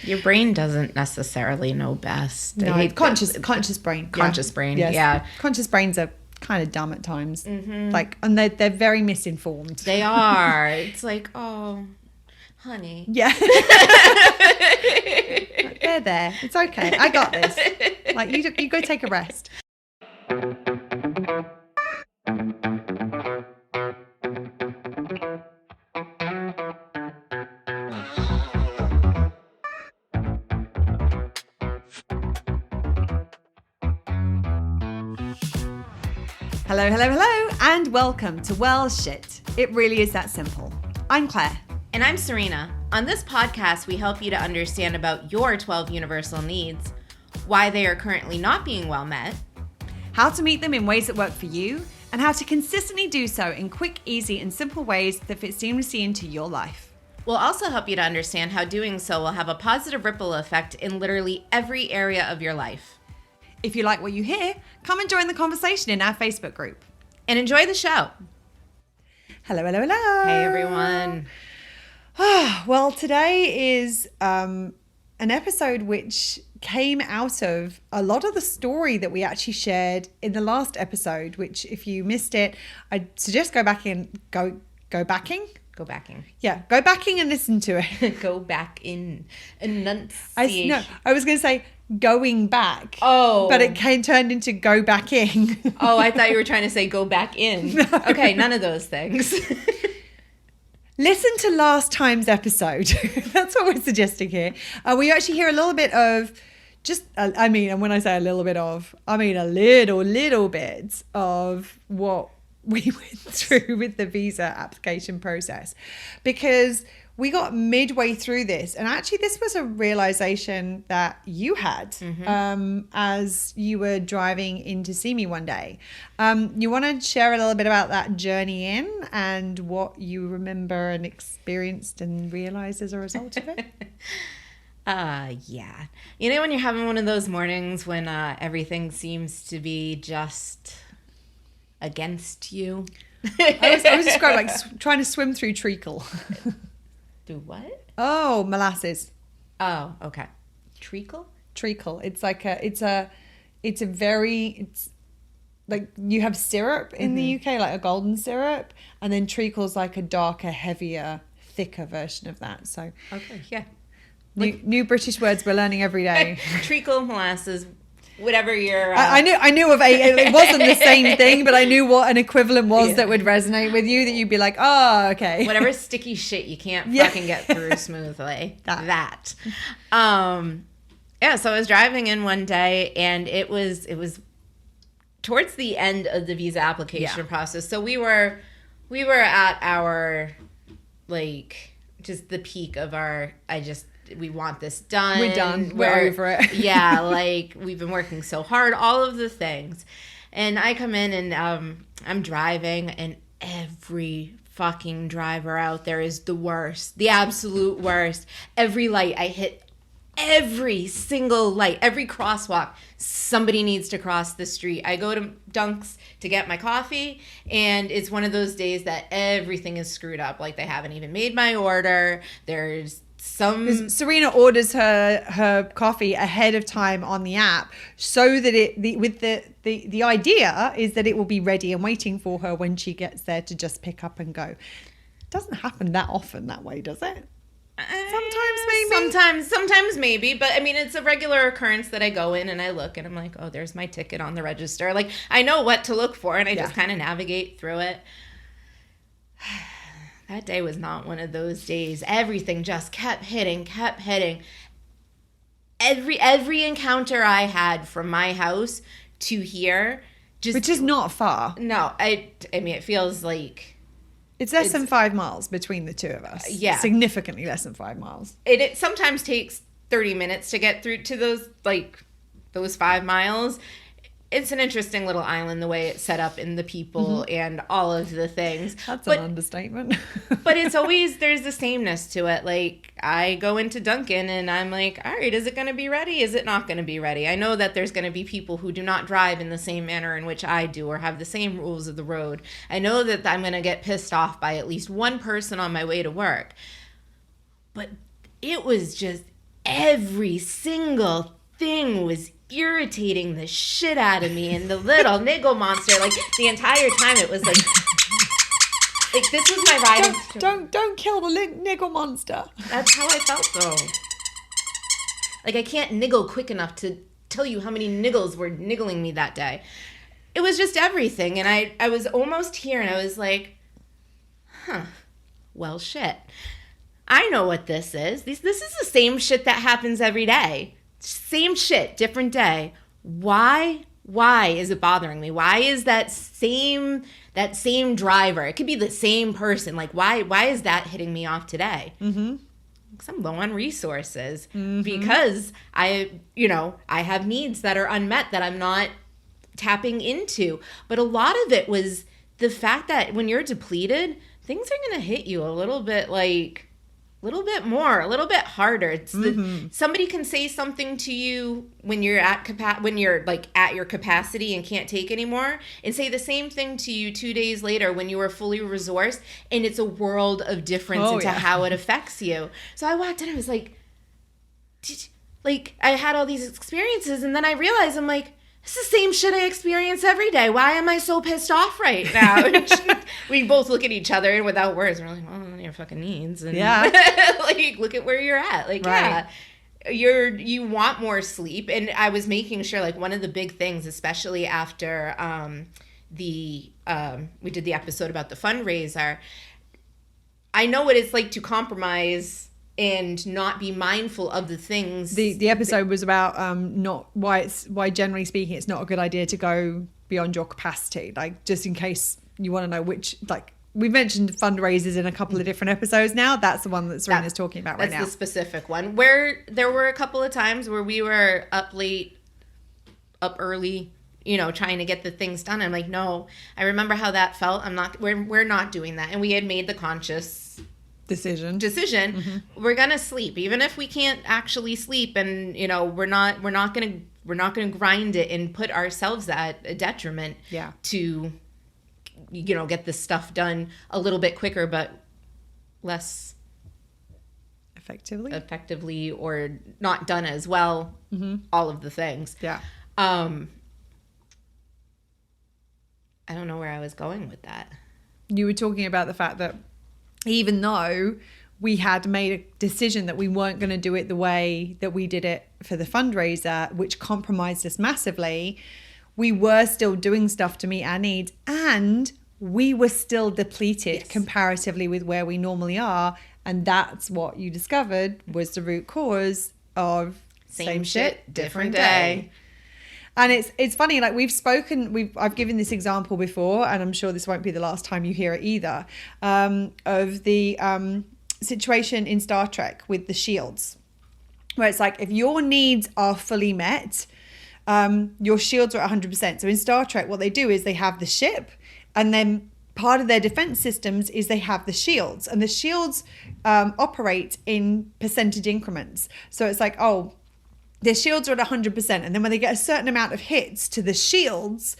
Your brain doesn't necessarily know best. No, it's conscious brain. Conscious brain, Yes. yeah. Conscious brains are kind of dumb at times. Like, and they're very misinformed. They are. It's like, oh, honey. Yeah. They're there. It's okay. I got this. Like, you go take a rest. Hello, hello, hello, and welcome to Well Shit. It really is that simple. I'm Claire. And I'm Serena. On this podcast, we help you to understand about your 12 universal needs, why they are currently not being well met, How to meet them in ways that work for you, and how to consistently do so in quick, easy, and simple ways that fit seamlessly into your life. We'll also help you to understand how doing so will have a positive ripple effect in literally every area of your life. If you like what you hear, come and join the conversation in our Facebook group. And enjoy the show. Hello, hello, hello. Hey, everyone. Well, today is an episode which came out of a lot of the story that we actually shared in the last episode, which if you missed it, I'd suggest go backing. Go backing. Yeah, go backing and listen to it. Go back in enunciation. I was going to say going back. Oh. But it turned into go back in. Oh, I thought you were trying to say go back in. No. Okay, none of those things. Listen to last time's episode. That's what we're suggesting here. We actually hear a little bit of and when I say a little bit of, I mean a little bit of what we went through with the visa application process, because we got midway through this, and actually this was a realization that you had as you were driving in to see me one day. You want to share a little bit about that journey in and what you remember and experienced and realized as a result of it? Yeah. You know when you're having one of those mornings when everything seems to be just against you? I was describing like trying to swim through treacle. Do what? Oh, molasses. Oh, okay. Treacle? Treacle. It's like it's like you have syrup in the UK, like a golden syrup, and then treacle's like a darker, heavier, thicker version of that. So okay, yeah. New British words we're learning every day. Treacle, molasses, whatever your... I knew of it wasn't the same thing, but I knew what an equivalent was that would resonate with you, that you'd be like, oh, okay. Whatever sticky shit you can't fucking get through smoothly. That. Yeah, so I was driving in one day, and it was towards the end of the visa application process. So we were at our, like, just the peak of our, we want this done. We're done. We're over it. Yeah, like we've been working so hard, all of the things. And I come in and I'm driving, and every fucking driver out there is the worst, the absolute worst. Every light I hit, every single light, every crosswalk, somebody needs to cross the street. I go to Dunk's to get my coffee, and it's one of those days that everything is screwed up. Like they haven't even made my order. There's Serena orders her coffee ahead of time on the app, so that the idea is that it will be ready and waiting for her when she gets there to just pick up and go. It doesn't happen that often that way, does it? Sometimes maybe, but I mean it's a regular occurrence that I go in and I look and I'm like, oh, there's my ticket on the register. Like I know what to look for, and I just kind of navigate through it. That day was not one of those days. Everything just kept hitting. Every encounter I had from my house to here, which is not far. No, I mean it feels like it's less than 5 miles between the two of us. Yeah, significantly less than 5 miles. It sometimes takes 30 minutes to get through to those 5 miles. It's an interesting little island, the way it's set up, and the people and all of the things. That's an understatement. But it's always, there's the sameness to it. Like, I go into Dunkin' and I'm like, all right, is it going to be ready? Is it not going to be ready? I know that there's going to be people who do not drive in the same manner in which I do or have the same rules of the road. I know that I'm going to get pissed off by at least one person on my way to work. But it was just every single thing was irritating the shit out of me, and the little niggle monster, like the entire time it was like this was my riding. Don't kill the niggle monster. That's how I felt though. Like I can't niggle quick enough to tell you how many niggles were niggling me that day. It was just everything, and I was almost here, and I was like, well, shit. I know what this is. This is the same shit that happens every day. Same shit, different day. Why is it bothering me? Why is that same driver? It could be the same person. Like, why is that hitting me off today? Mm-hmm. Because I'm low on resources. Mm-hmm. Because I have needs that are unmet that I'm not tapping into. But a lot of it was the fact that when you're depleted, things are going to hit you a little bit more, a little bit harder. It's somebody can say something to you when you're at your capacity and can't take anymore, and say the same thing to you 2 days later when you were fully resourced, and it's a world of difference into how it affects you. So I walked in, I was like, I had all these experiences, and then I realized I'm like, it's the same shit I experience every day. Why am I so pissed off right now? We both look at each other, and without words, we're like, well, your fucking needs. And like, look at where you're at. Like, right. You want more sleep. And I was making sure, like, one of the big things, especially after we did the episode about the fundraiser, I know what it's like to compromise and not be mindful of the things. The episode was about why generally speaking it's not a good idea to go beyond your capacity. Like, just in case you want to know which, like, we mentioned fundraisers in a couple of different episodes now. That's the one that Serena's talking about right now. That's the specific one, where there were a couple of times where we were up late, up early, trying to get the things done. I'm like, no, I remember how that felt. We're not doing that. And we had made the conscious decision. Mm-hmm. We're gonna sleep, even if we can't actually sleep, and we're not gonna grind it and put ourselves at a detriment to get this stuff done a little bit quicker but less effectively, or not done as well. All of the things. I don't know where I was going with that. You were talking about the fact that even though we had made a decision that we weren't going to do it the way that we did it for the fundraiser, which compromised us massively, we were still doing stuff to meet our needs, and we were still depleted comparatively with where we normally are. And that's what you discovered was the root cause of same shit, different day. And it's funny, like I've given this example before, and I'm sure this won't be the last time you hear it either, of the situation in Star Trek with the shields, where it's like, if your needs are fully met, your shields are 100%. So in Star Trek, what they do is they have the ship, and then part of their defense systems is they have the shields, and the shields operate in percentage increments. So it's like, their shields are at 100%. And then when they get a certain amount of hits to the shields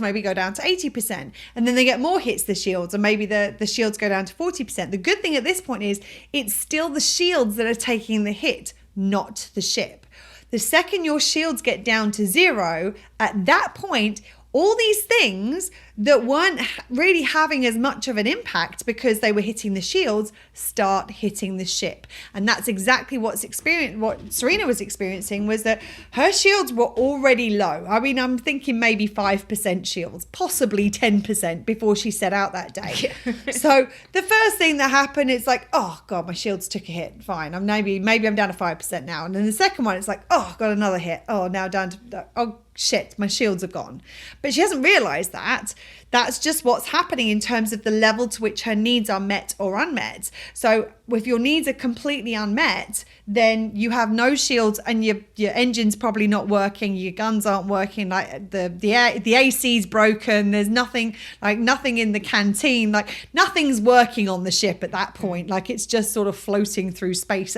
maybe go down to 80%. And then they get more hits to the shields, and maybe the shields go down to 40%. The good thing at this point is it's still the shields that are taking the hit, not the ship. The second your shields get down to 0, at that point, all these things that weren't really having as much of an impact because they were hitting the shields start hitting the ship. And that's exactly what Serena was experiencing, was that her shields were already low. I mean, I'm thinking maybe 5% shields, possibly 10% before she set out that day. So the first thing that happened is like, oh God, my shields took a hit. Fine. Maybe I'm down to 5% now. And then the second one, it's like, oh, got another hit. Oh, now down to, shit, my shields are gone. But she hasn't realized that. That's just what's happening in terms of the level to which her needs are met or unmet. So if your needs are completely unmet, then you have no shields, and your engine's probably not working, your guns aren't working, like the AC's broken, there's nothing in the canteen, like nothing's working on the ship at that point. Like, it's just sort of floating through space,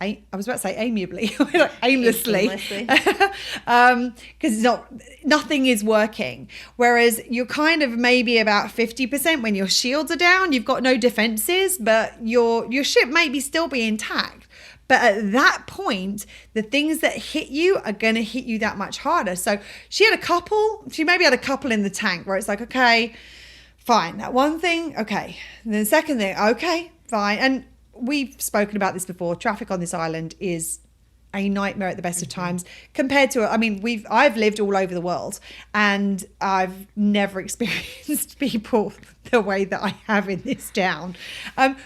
I was about to say amiably, aimlessly, because nothing is working. Whereas you're kind of maybe about 50% when your shields are down, you've got no defenses, but your ship may still be intact, But at that point, the things that hit you are going to hit you that much harder. So she maybe had a couple in the tank where it's like, okay, fine. That one thing, okay. And then the second thing, okay, fine. And we've spoken about this before. Traffic on this island is a nightmare at the best of times compared to, I've lived all over the world and I've never experienced people the way that I have in this town.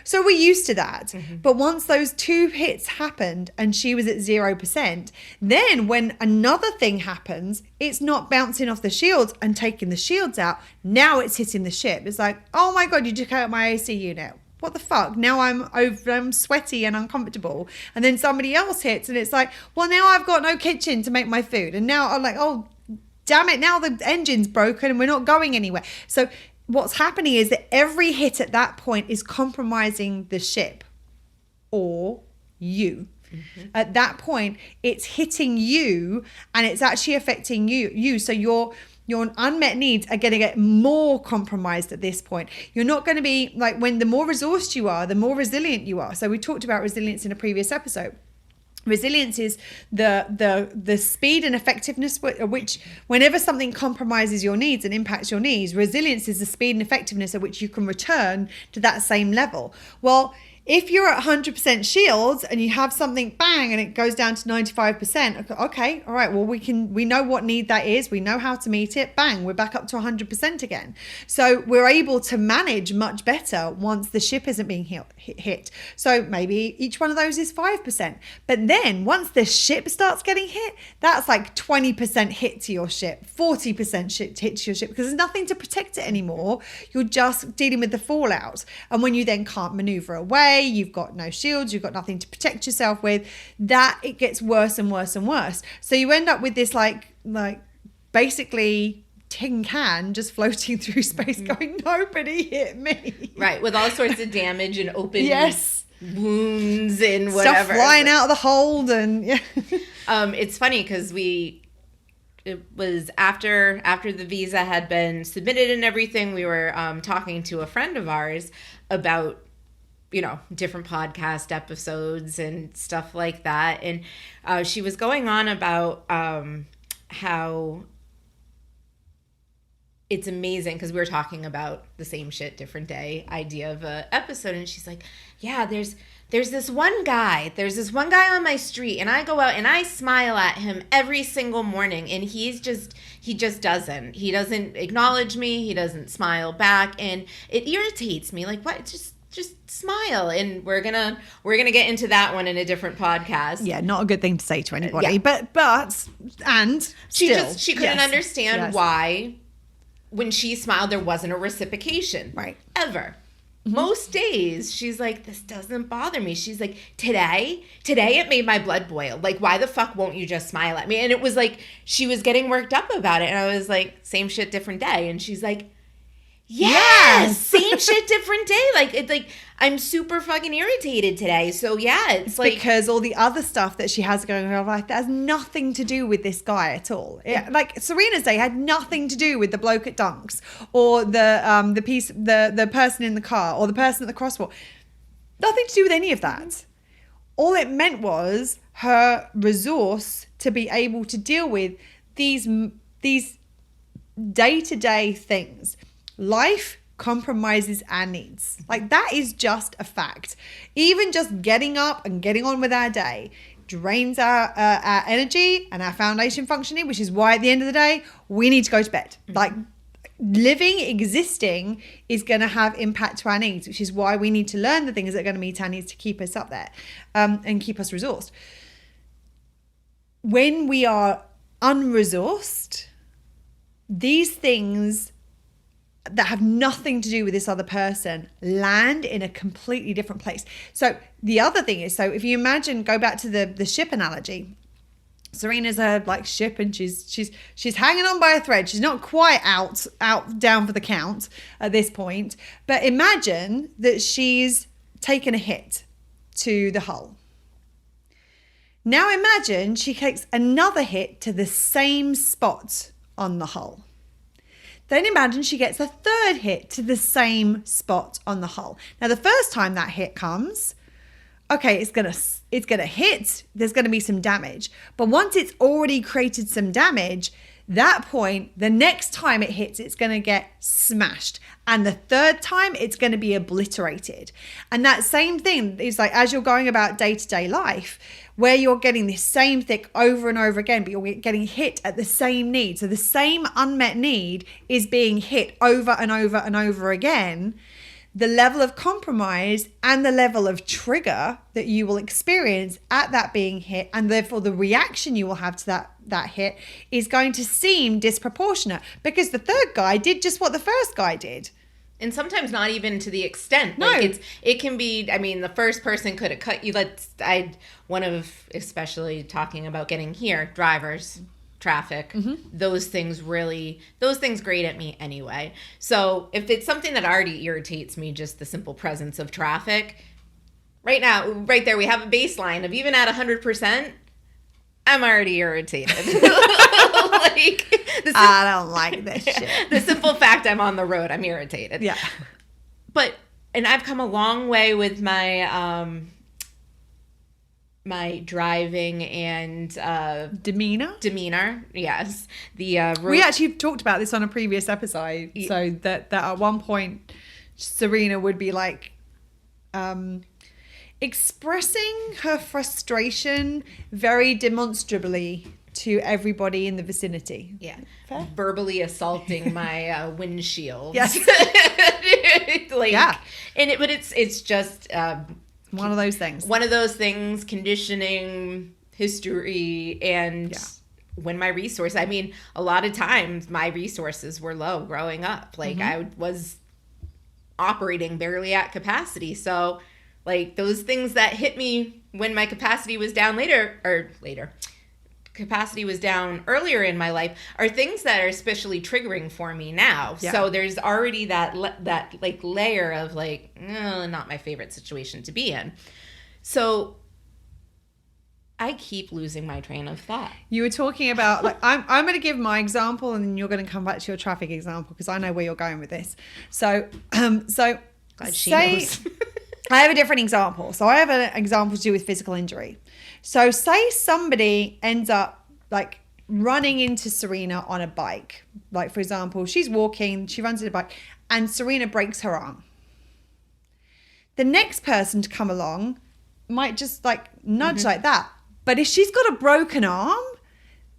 So we're used to that. But once those 2 hits happened and she was at 0%, then when another thing happens, it's not bouncing off the shields and taking the shields out. Now it's hitting the ship. It's like, oh my God, you took out my AC unit. What the fuck? Now I'm sweaty and uncomfortable. And then somebody else hits and it's like, well, now I've got no kitchen to make my food. And now I'm like, oh, damn it. Now the engine's broken and we're not going anywhere. So what's happening is that every hit at that point is compromising the ship or you. At that point, it's hitting you and it's actually affecting you. So your unmet needs are going to get more compromised at this point. You're not going to be like, when the more resourced you are, the more resilient you are. So we talked about resilience in a previous episode. Resilience is the speed and effectiveness at which, whenever something compromises your needs and impacts your needs, resilience is the speed and effectiveness at which you can return to that same level. Well, if you're at 100% shields and you have something bang and it goes down to 95%, okay, all right, well, we know what need that is. We know how to meet it. Bang, we're back up to 100% again. So we're able to manage much better once the ship isn't being hit. So maybe each one of those is 5%. But then once the ship starts getting hit, that's like 20% hit to your ship, 40% hit to your ship, because there's nothing to protect it anymore. You're just dealing with the fallout. And when you then can't maneuver away, you've got no shields, you've got nothing to protect yourself with, that it gets worse and worse and worse. So you end up with this like basically tin can just floating through space going, nobody hit me. Right, with all sorts of damage and open wounds and whatever. Stuff flying out of the hold and it's funny because it was after the visa had been submitted and everything, we were talking to a friend of ours about different podcast episodes and stuff like that. And she was going on about how it's amazing because we were talking about the same shit, different day idea of a episode. And she's like, yeah, there's this one guy on my street and I go out and I smile at him every single morning and he just doesn't acknowledge me. He doesn't smile back and it irritates me. Like, what? Just smile, and we're gonna get into that one in a different podcast. Yeah, not a good thing to say to anybody, but she couldn't understand why when she smiled there wasn't a reciprocation, right? Ever. Most days she's like, this doesn't bother me. She's like, today it made my blood boil. Like, why the fuck won't you just smile at me? And it was like she was getting worked up about it, and I was like, same shit, different day. And she's like, yes, same shit, different day. Like I'm super fucking irritated today. So yeah, it's like, because all the other stuff that she has going on in her life that has nothing to do with this guy at all. Like Serena's day had nothing to do with the bloke at Dunks or the person in the car or the person at the crosswalk. Nothing to do with any of that. All it meant was her resource to be able to deal with these day-to-day things. Life compromises our needs. Like, that is just a fact. Even just getting up and getting on with our day drains our energy and our foundation functioning, which is why at the end of the day, we need to go to bed. Like, existing is going to have impact to our needs, which is why we need to learn the things that are going to meet our needs to keep us up there and keep us resourced. When we are unresourced, these things that have nothing to do with this other person land in a completely different place. So the other thing is, so if you imagine, go back to the ship analogy, Serena's a ship and she's hanging on by a thread. She's not quite out down for the count at this point, but imagine that she's taken a hit to the hull. Now imagine she takes another hit to the same spot on the hull. Then imagine she gets a third hit to the same spot on the hull. Now, the first time that hit comes, okay, it's gonna hit, there's gonna be some damage. But once it's already created some damage, that point, the next time it hits, it's gonna get smashed. And the third time, it's gonna be obliterated. And that same thing is like, as you're going about day-to-day life, where you're getting this same thing over and over again, but you're getting hit at the same need. So the same unmet need is being hit over and over and over again. The level of compromise and the level of trigger that you will experience at that being hit, and therefore the reaction you will have to that hit, is going to seem disproportionate, because the third guy did just what the first guy did. And sometimes not even to the extent. No. Like it can be, I mean, the first person could have cut you. Especially talking about getting here, drivers, traffic, those things grate at me anyway. So if it's something that already irritates me, just the simple presence of traffic, right there, we have a baseline of even at 100%, I'm already irritated. I don't like this shit. The simple fact I'm on the road, I'm irritated. Yeah. And I've come a long way with my my driving and demeanor. Yes. We actually talked about this on a previous episode. So that at one point Serena would be like expressing her frustration very demonstrably to everybody in the vicinity. Yeah. Fair? Verbally assaulting my windshield. Yes. Yeah. But it's just one of those things. One of those things, conditioning, history, and when my resource, I mean, a lot of times my resources were low growing up. Like I was operating barely at capacity. So like those things that hit me when my capacity was down capacity was down earlier in my life are things that are especially triggering for me now. Yeah. So there's already that like layer of like, not my favorite situation to be in. So I keep losing my train of thought. You were talking about, like, I'm going to give my example and then you're going to come back to your traffic example because I know where you're going with this. So Glad she knows. I have a different example. So I have an example to do with physical injury. So say somebody ends up like running into Serena on a bike. Like, for example, she's walking, she runs into a bike and Serena breaks her arm. The next person to come along might just like nudge like that. But if she's got a broken arm,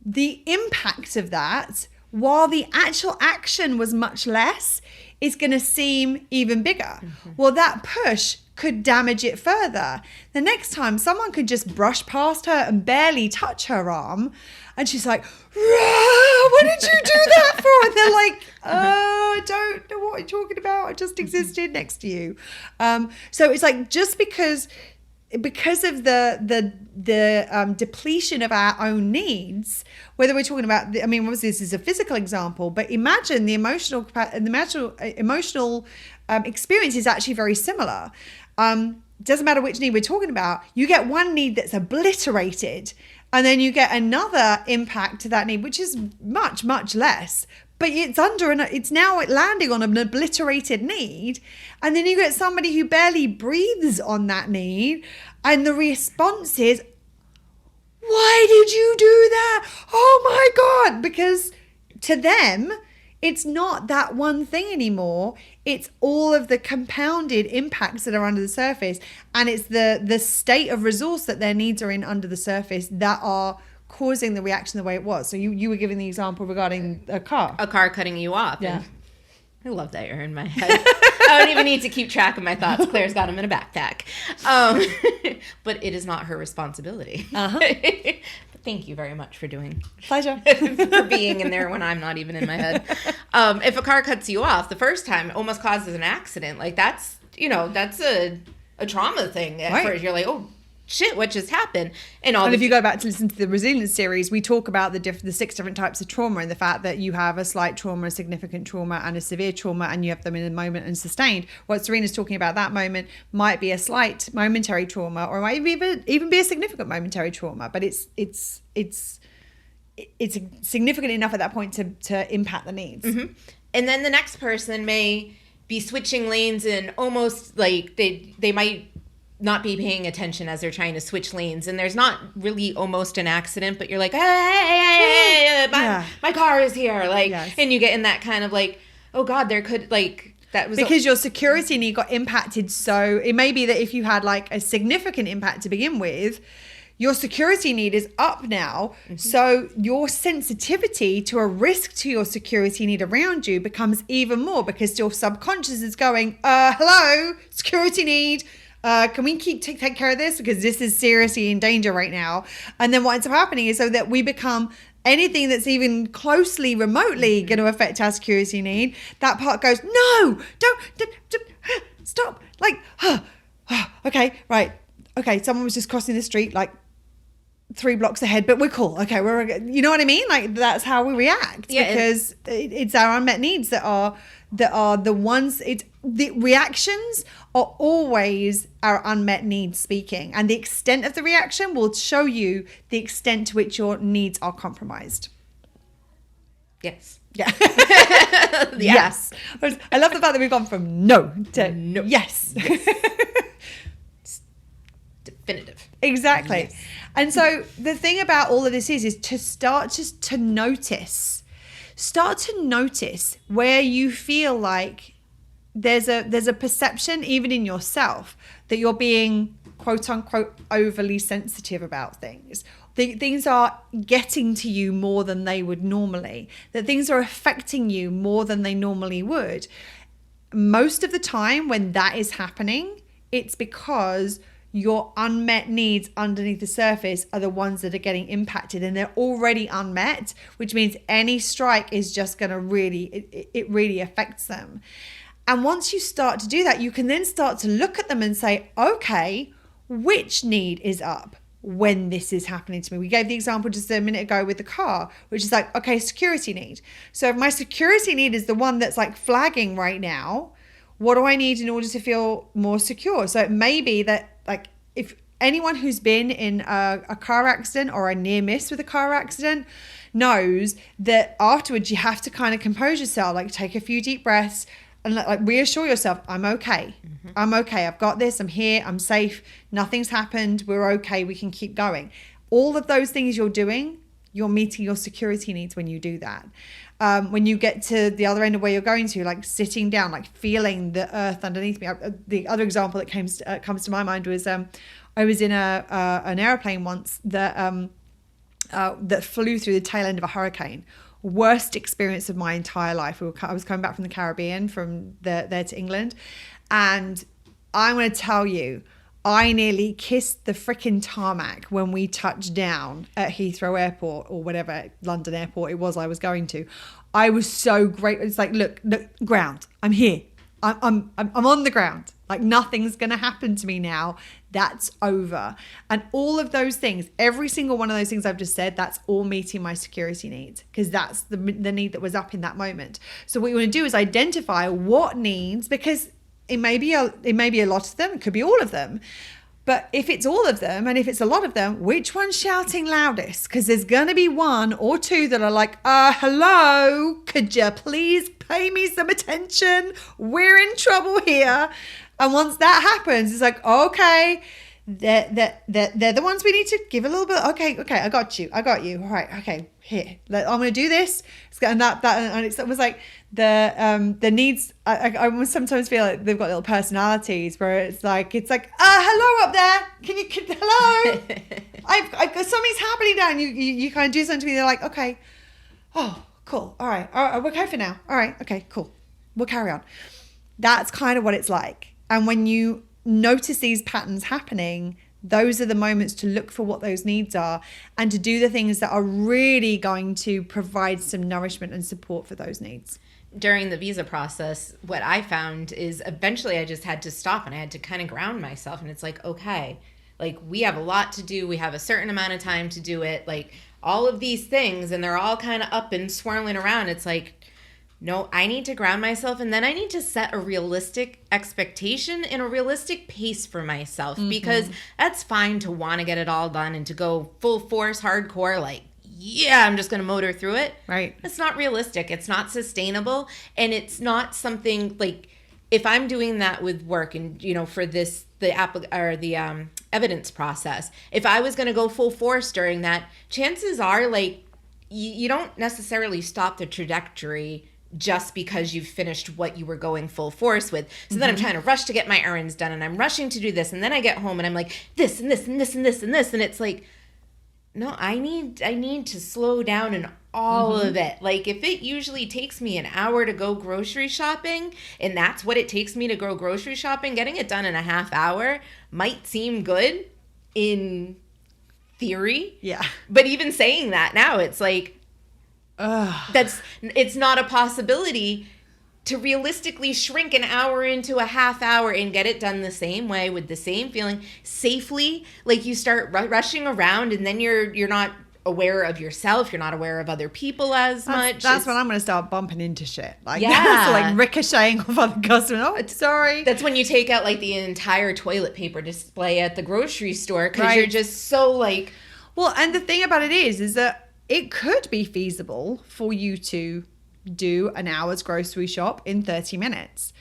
the impact of that, while the actual action was much less, is going to seem even bigger. Well, that push could damage it further. The next time someone could just brush past her and barely touch her arm and she's like, what did you do that for? And they're like, I don't know what you're talking about. I just existed next to you. So it's like, just because of the depletion of our own needs, whether we're talking about, I mean, obviously this is a physical example, but imagine the emotional experience is actually very similar. Doesn't matter which need we're talking about. You get one need that's obliterated, and then you get another impact to that need, which is much, much less. But it's now landing on an obliterated need. And then you get somebody who barely breathes on that need. And the response is, why did you do that? Oh my God. Because to them, it's not that one thing anymore. It's all of the compounded impacts that are under the surface. And it's the state of resource that their needs are in under the surface that are causing the reaction the way it was. So you were giving the example regarding a car cutting you off. Yeah. And I love that you're in my head. I don't even need to keep track of my thoughts. Claire's got them in a backpack. But it is not her responsibility. Thank you very much for doing. Pleasure. For being in there when I'm not even in my head. If a car cuts you off the first time, it almost causes an accident. Like that's a trauma thing. At first, you're like, oh, shit, what just happened? And if you go back to listen to the resilience series, we talk about the 6 different types of trauma and the fact that you have a slight trauma, a significant trauma, and a severe trauma, and you have them in the moment and sustained. What Serena's talking about, that moment might be a slight momentary trauma, or it might even be a significant momentary trauma, but it's significant enough at that point to impact the needs. And then the next person may be switching lanes and almost like they might not be paying attention as they're trying to switch lanes, and there's not really almost an accident, but you're like, hey, my car is here, like, Yes. and you get in that kind of like, oh God, there could, like, that was because your security need got impacted. So it may be that if you had like a significant impact to begin with, your security need is up now. So your sensitivity to a risk to your security need around you becomes even more, because your subconscious is going, hello, security need. Can we take care of this? Because this is seriously in danger right now. And then what ends up happening is so that we become anything that's even closely, remotely going to affect our security need. That part goes, no, don't stop. Like, okay, right. Okay, someone was just crossing the street like 3 blocks ahead, but we're cool. Okay, you know what I mean? Like, that's how we react, because it's our unmet needs that are the ones. The reactions are always our unmet needs speaking, and the extent of the reaction will show you the extent to which your needs are compromised. Yes. Yeah. Yes. I love the fact that we've gone from no to no. Yes. Definitive. Exactly. Yes. And so the thing about all of this is to start just to notice. Start to notice where you feel like there's a perception even in yourself that you're being quote unquote overly sensitive about things. Things are getting to you more than they would normally. That things are affecting you more than they normally would. Most of the time when that is happening, it's because your unmet needs underneath the surface are the ones that are getting impacted, and they're already unmet, which means any strike is just going to it really affects them. And once you start to do that, you can then start to look at them and say, okay, which need is up when this is happening to me? We gave the example just a minute ago with the car, which is like, okay, security need. So if my security need is the one that's like flagging right now, what do I need in order to feel more secure? So it may be that, like, if anyone who's been in a car accident or a near miss with a car accident knows that afterwards you have to kind of compose yourself, like take a few deep breaths and like reassure yourself, I'm okay. Mm-hmm. I'm okay. I've got this. I'm here. I'm safe. Nothing's happened. We're okay. We can keep going. All of those things you're doing, you're meeting your security needs when you do that. When you get to the other end of where you're going to, like sitting down, like feeling the earth underneath me. The other example that comes to my mind was I was in an airplane once that flew through the tail end of a hurricane. Worst experience of my entire life. I was coming back from the Caribbean from there to England, and I'm going to tell you, I nearly kissed the freaking tarmac when we touched down at Heathrow Airport, or whatever London airport it was I was going to. I was so grateful. It's like, look, ground. I'm here. I'm on the ground. Like, nothing's going to happen to me now. That's over. And all of those things, every single one of those things I've just said, that's all meeting my security needs, because that's the need that was up in that moment. So what you want to do is identify what needs, because it may be a lot of them, it could be all of them. But if it's all of them, and if it's a lot of them, which one's shouting loudest? Because there's going to be one or two that are like, hello, could you please pay me some attention? We're in trouble here. And once that happens, it's like, okay, they're the ones we need to give a little bit. Okay, I got you. All right, okay, here. I'm going to do this. And it was like the needs. I sometimes feel like they've got little personalities where it's like hello up there. Hello. I've something's happening down. You kind of do something to me. They're like, okay, oh, cool. All right, we're okay for now. All right, okay, cool. We'll carry on. That's kind of what it's like. And when you notice these patterns happening, those are the moments to look for what those needs are and to do the things that are really going to provide some nourishment and support for those needs. During the visa process, what I found is eventually I just had to stop and I had to kind of ground myself. And it's like, okay, like we have a lot to do. We have a certain amount of time to do it. Like all of these things, and they're all kind of up and swirling around. It's like, no, I need to ground myself, and then I need to set a realistic expectation and a realistic pace for myself, because that's fine to want to get it all done and to go full force, hardcore, like, yeah, I'm just going to motor through it. Right. It's not realistic. It's not sustainable, and it's not something like if I'm doing that with work and, for this, the evidence process, if I was going to go full force during that, chances are like you don't necessarily stop the trajectory just because you've finished what you were going full force with. So then I'm trying to rush to get my errands done, and I'm rushing to do this, and then I get home and I'm like this and this and this and this and this, and it's like, no, I need to slow down in all of it. Like, if it usually takes me an hour to go grocery shopping, and that's what it takes me to go grocery shopping, getting it done in a half hour might seem good in theory. Yeah. But even saying that now, it's like, it's not a possibility to realistically shrink an hour into a half hour and get it done the same way with the same feeling safely. Like, you start rushing around, and then you're not aware of yourself. You're not aware of other people as much. That's when I'm going to start bumping into shit. Like, yeah. So like ricocheting off other customers. Oh, sorry. That's when you take out like the entire toilet paper display at the grocery store, because you're just so like. Well, and the thing about it is that it could be feasible for you to do an hour's grocery shop in 30 minutes.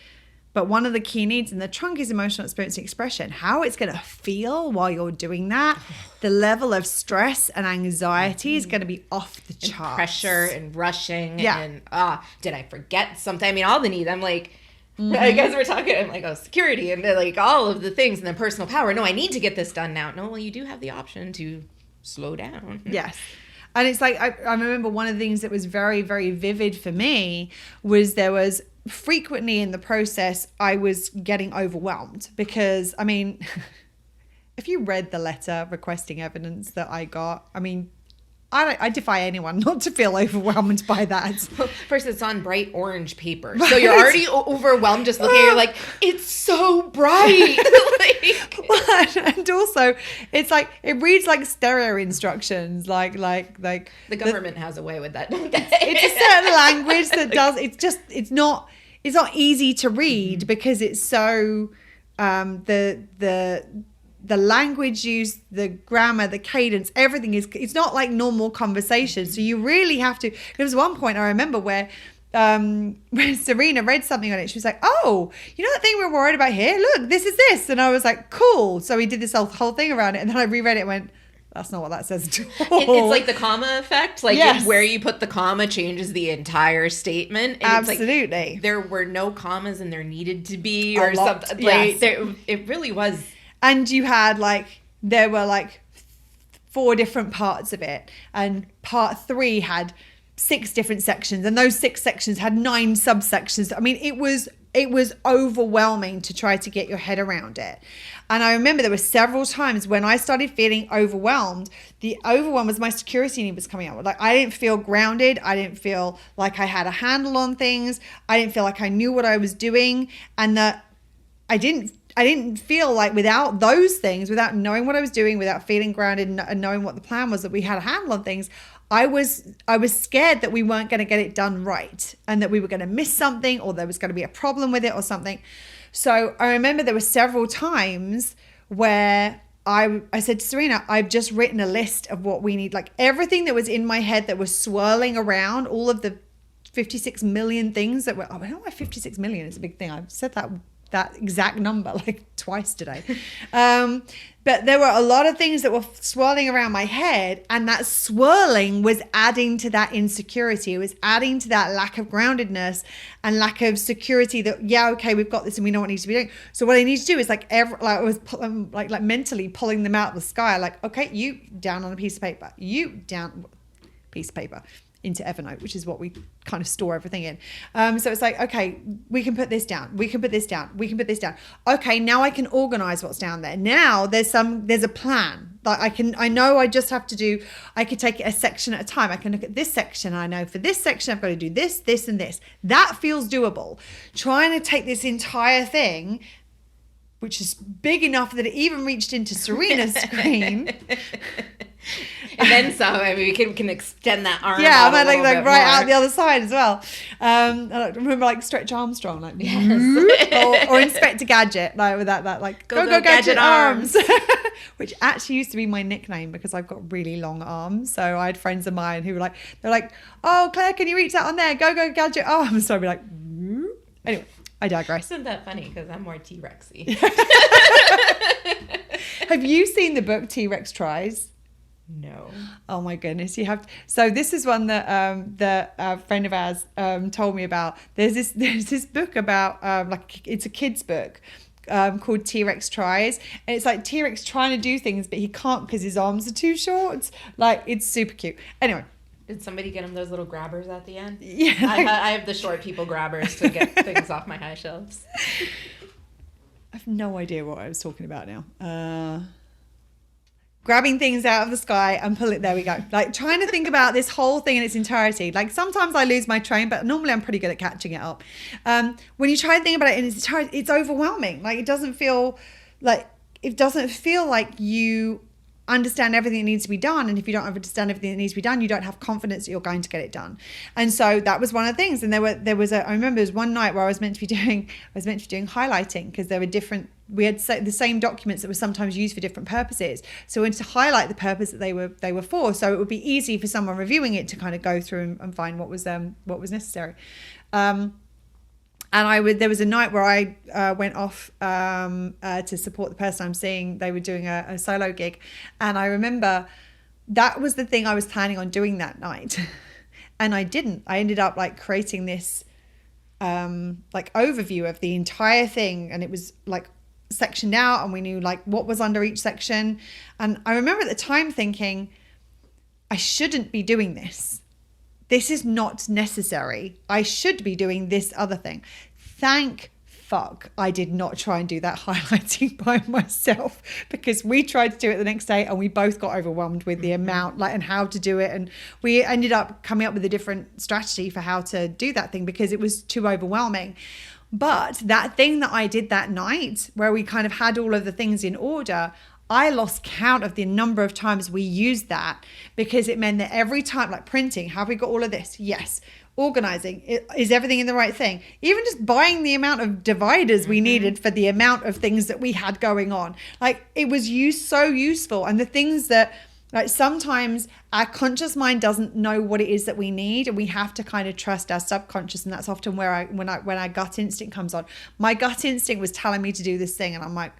But one of the key needs in the trunk is emotional experience and expression. How it's going to feel while you're doing that, the level of stress and anxiety is going to be off the charts. And pressure and rushing and, did I forget something? I mean, all the needs. I'm like, I guess we're talking, I'm like, security and like all of the things, and then personal power. No, I need to get this done now. No, well, you do have the option to slow down. Yes. And it's like, I remember one of the things that was very, very vivid for me was there was frequently in the process, I was getting overwhelmed because, I mean, if you read the letter requesting evidence that I got, I mean, I defy anyone not to feel overwhelmed by that. First, it's on bright orange paper. So you're already overwhelmed just looking at it. You're like, it's so bright. And also, it's like, it reads like stereo instructions. Like the government has a way with that, don't they? It's a certain language that does, it's not easy to read because it's so, the language used, the grammar, the cadence, everything it's not like normal conversation. So you really have to. There was one point I remember where Serena read something on it. She was like, "Oh, you know that thing we're worried about here? Look, this is this." And I was like, "Cool." So we did this whole thing around it, and then I reread it and went, "That's not what that says at all." It's like the comma effect. Like, yes. Where you put the comma changes the entire statement. And absolutely. It's like, there were no commas and there needed to be, or something. Like, it really was. And you had there were 4 different parts of it. And part 3 had 6 different sections. And those 6 sections had 9 subsections. I mean, it was overwhelming to try to get your head around it. And I remember there were several times when I started feeling overwhelmed. The overwhelm was my security need was coming out. Like, I didn't feel grounded. I didn't feel like I had a handle on things. I didn't feel like I knew what I was doing. And that I didn't feel like without those things, without knowing what I was doing, without feeling grounded and knowing what the plan was, that we had a handle on things, I was scared that we weren't going to get it done right and that we were going to miss something or there was going to be a problem with it or something. So I remember there were several times where I said to Serena, I've just written a list of what we need, like everything that was in my head that was swirling around, all of the 56 million things that were, I don't know why 56 million is a big thing. I've said that exact number twice today. But there were a lot of things that were swirling around my head, and that swirling was adding to that insecurity. It was adding to that lack of groundedness and lack of security that, okay, we've got this and we know what needs to be doing. So what I need to do is I was mentally pulling them out of the sky. Like, okay, you down on a piece of paper, you down piece of paper. Into Evernote, which is what we kind of store everything in. So it's like, okay, we can put this down. We can put this down. We can put this down. Okay, now I can organize what's down there. Now there's a plan. Like I know I just have to do, I could take it a section at a time. I can look at this section. I know for this section, I've got to do this, this, and this. That feels doable. Trying to take this entire thing, which is big enough that it even reached into Serena's screen. And then some. I mean, we can extend that arm. Yeah, I'm like right out the other side as well. I remember Stretch Armstrong, yes. or Inspector Gadget, with that go Gadget arms, which actually used to be my nickname because I've got really long arms. So I had friends of mine who were they're like, "Oh, Claire, can you reach that on there? Go Gadget arms." So I'd be like, anyway. I digress. Isn't that funny? Because I'm more T-Rexy. Have you seen the book T-Rex Tries? No. Oh my goodness, you have. So this is one that a friend of ours told me about. There's this book about like it's a kid's book called T-Rex Tries, and it's like T-Rex trying to do things, but he can't because his arms are too short. Like, it's super cute. Anyway. Did somebody get him those little grabbers at the end? Yeah. I have the short people grabbers to get things off my high shelves. I have no idea what I was talking about now. Grabbing things out of the sky and pull it. There we go. Like, trying to think about this whole thing in its entirety. Like, sometimes I lose my train, but normally I'm pretty good at catching it up. When you try to think about it in its entirety, it's overwhelming. Like, it doesn't feel like you understand everything that needs to be done. And if you don't understand everything that needs to be done, you don't have confidence that you're going to get it done. And so that was one of the things. And I remember there was one night where I was meant to be doing highlighting, because there were we had the same documents that were sometimes used for different purposes. So we wanted to highlight the purpose that they were for. So it would be easy for someone reviewing it to kind of go through and find what was necessary. And there was a night where I went off to support the person I'm seeing. They were doing a solo gig. And I remember that was the thing I was planning on doing that night. And I didn't. I ended up like creating this like overview of the entire thing. And it was like sectioned out, and we knew like what was under each section. And I remember at the time thinking, I shouldn't be doing this. This is not necessary. I should be doing this other thing. Thank fuck I did not try and do that highlighting by myself, because we tried to do it the next day and we both got overwhelmed with the amount and how to do it. And we ended up coming up with a different strategy for how to do that thing because it was too overwhelming. But that thing that I did that night, where we kind of had all of the things in order, I lost count of the number of times we used that, because it meant that every time, like printing, have we got all of this? Yes. Organizing, is everything in the right thing? Even just buying the amount of dividers we needed for the amount of things that we had going on. Like, it was so useful. And the things that, like, sometimes our conscious mind doesn't know what it is that we need, and we have to kind of trust our subconscious. And that's often where when our gut instinct comes on. My gut instinct was telling me to do this thing, and I'm like,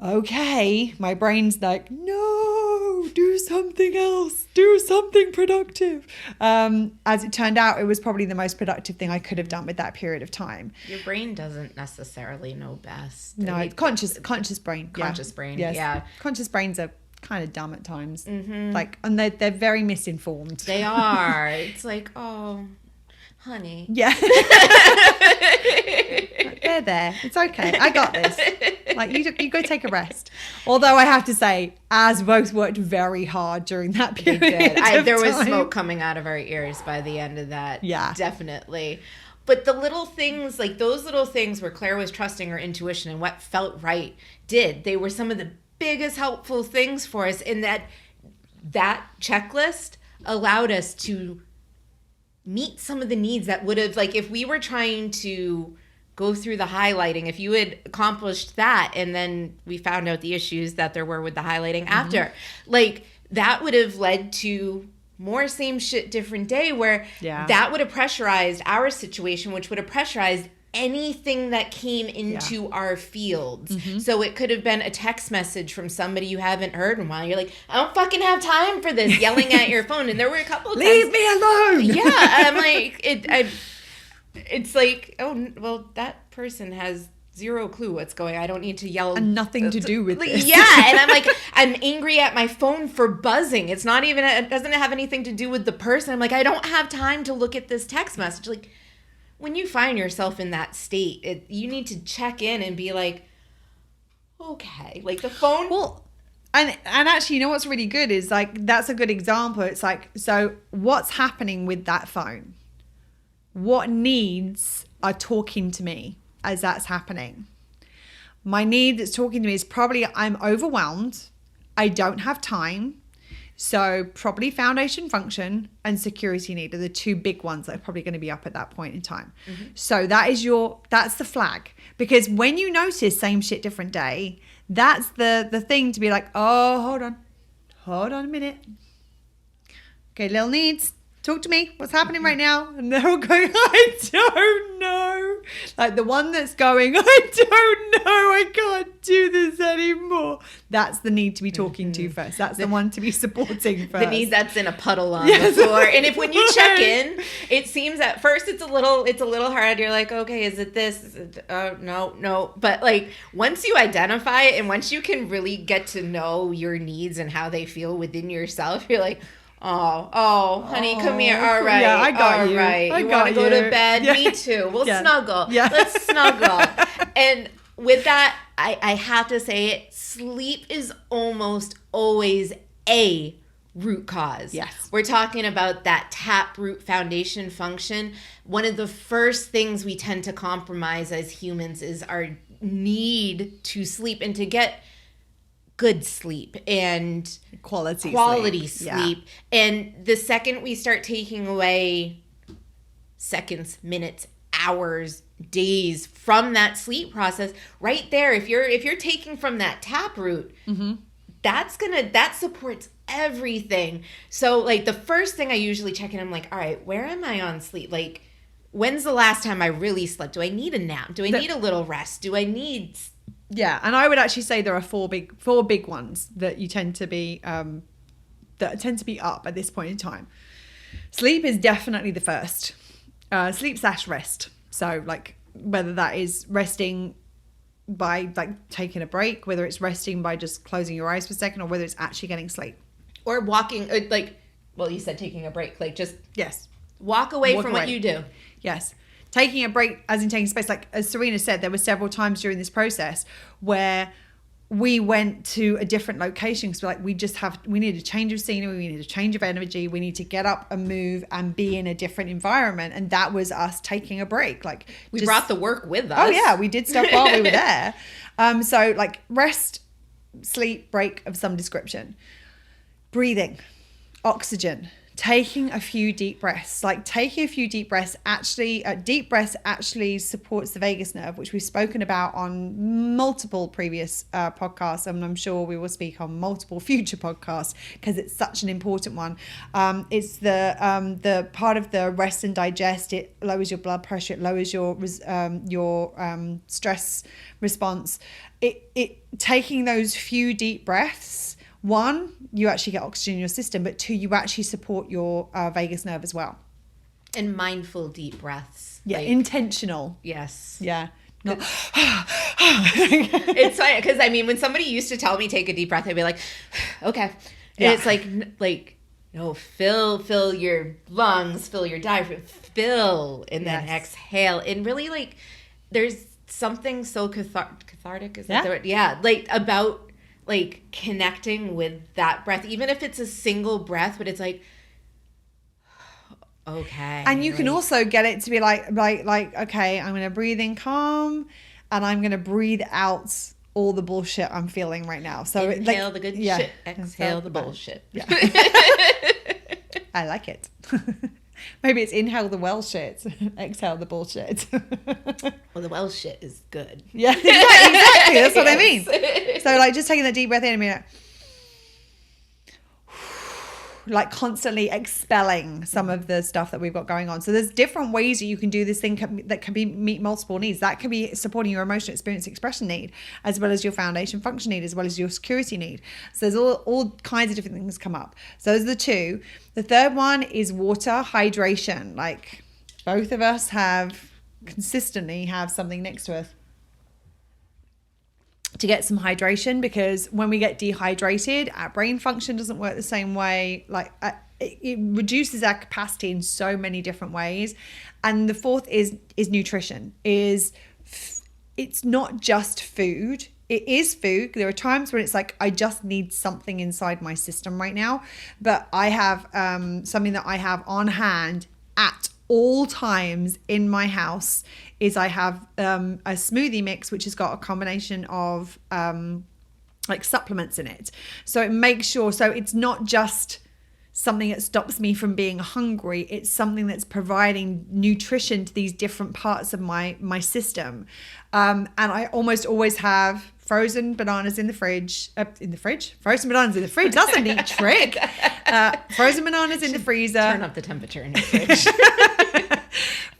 okay. My brain's like, no, do something else, do something productive. As it turned out, it was probably the most productive thing I could have done with that period of time. Your brain doesn't necessarily know best. No, it's conscious brain. Conscious brain, yes. Yeah. Conscious brains are kind of dumb at times. Like, and they're very misinformed. They are. It's like, oh, honey. Yeah. They're there. It's okay. I got this. Like, you go take a rest. Although I have to say, ours both worked very hard during that period. There was smoke coming out of our ears by the end of that. Yeah. Definitely. But the little things, like those little things where Claire was trusting her intuition and what felt right they were some of the biggest helpful things for us, in that checklist allowed us to meet some of the needs that would have, like, if we were trying to go through the highlighting, if you had accomplished that and then we found out the issues that there were with the highlighting after, like, that would have led to more same shit different day, where that would have pressurized our situation, which would have pressurized anything that came into our fields. So it could have been a text message from somebody you haven't heard in a while. You're like, I don't fucking have time for this, yelling at your phone. And there were a couple of times, leave me alone. Yeah, I'm like, it's like, oh, well, that person has zero clue what's going on. I don't need to yell. And nothing to do with this. Yeah, and I'm like, I'm angry at my phone for buzzing. It's not even, it doesn't have anything to do with the person. I'm like, I don't have time to look at this text message. Like, when you find yourself in that state, you need to check in and be like, okay, like the phone. Well, and actually, you know what's really good is, like, that's a good example. It's like, so what's happening with that phone? What needs are talking to me as that's happening? My need that's talking to me is probably, I'm overwhelmed. I don't have time. So probably foundation function and security need are the two big ones that are probably going to be up at that point in time. So that's the flag. Because when you notice same shit, different day, that's the thing to be like, oh, hold on a minute. Okay, little needs, talk to me. What's happening right now? And they're all going, I don't know. Like the one that's going, I don't know, I can't do this anymore. That's the need to be talking to first. That's the one to be supporting first. The need that's in a puddle on the floor. And if when you check in, it seems at first it's a little hard. You're like, okay, is it this? Is it, no. But like once you identify it and once you can really get to know your needs and how they feel within yourself, you're like, oh, honey, come here. All right. Yeah, I got you. Right. You want to go to bed? Yeah. Me too. We'll Yeah. snuggle. Yeah. Let's snuggle. And with that, I have to say it, sleep is almost always a root cause. Yes. We're talking about that taproot foundation function. One of the first things we tend to compromise as humans is our need to sleep and to get good sleep and quality sleep. And the second we start taking away seconds, minutes, hours, days from that sleep process, right there, if you're taking from that taproot, that supports everything. So like the first thing I usually check in, I'm like, all right, where am I on sleep? Like, when's the last time I really slept? Do I need a nap? Do I need a little rest? Do I need... Yeah, and I would actually say there are four big ones that you tend to be up at this point in time. Sleep is definitely the first. Sleep/rest. So like whether that is resting by like taking a break, whether it's resting by just closing your eyes for a second, or whether it's actually getting sleep. Or walking, like, well, you said taking a break, like just Yes. walk away from what you do. Yes. Taking a break, as in taking space, like as Serena said, there were several times during this process where we went to a different location because we need a change of scenery, we need a change of energy, we need to get up and move and be in a different environment. And that was us taking a break. Like we brought the work with us. Oh yeah, we did stuff while we were there. So like rest, sleep, break of some description, breathing, oxygen, taking a few deep breaths. Like taking a few deep breaths actually supports the vagus nerve, which we've spoken about on multiple previous podcasts, and I'm sure we will speak on multiple future podcasts because it's such an important one. It's the part of the rest and digest. It lowers your blood pressure, it lowers your stress response. It taking those few deep breaths, one, you actually get oxygen in your system, but two, you actually support your vagus nerve as well. And mindful deep breaths. Yeah, like, intentional. Yes. Yeah. Not it's funny because I mean, when somebody used to tell me take a deep breath, I'd be like, okay. And it's like no, fill your lungs, fill your diaphragm, fill, and then exhale. And really, like, there's something so cathartic. Is that the word? Yeah, like about like connecting with that breath, even if it's a single breath, but it's like, okay. And you can also get it to be like, okay, I'm going to breathe in calm and I'm going to breathe out all the bullshit I'm feeling right now. So inhale the good shit, exhale the bullshit. Yeah. I like it. Maybe it's inhale the well shit, exhale the bullshit. Well, the well shit is good. Yeah, exactly. That's what I mean. So like just taking that deep breath in and being like constantly expelling some of the stuff that we've got going on. So there's different ways that you can do this thing that can be meet multiple needs. That can be supporting your emotional experience expression need, as well as your foundation function need, as well as your security need. So there's all kinds of different things come up. So those are the two. The third one is water, hydration. Like both of us consistently have something next to us to get some hydration, because when we get dehydrated, our brain function doesn't work the same way. Like it reduces our capacity in so many different ways. And the fourth is nutrition. It's not just food. It is food. There are times when it's like, I just need something inside my system right now. But I have something that I have on hand at all times in my house is I have a smoothie mix which has got a combination of like supplements in it. So it makes sure, so it's not just something that stops me from being hungry. It's something that's providing nutrition to these different parts of my system. And I almost always have frozen bananas in the fridge. Frozen bananas in the fridge. That's a neat trick. Frozen bananas in the freezer. Turn up the temperature in the fridge.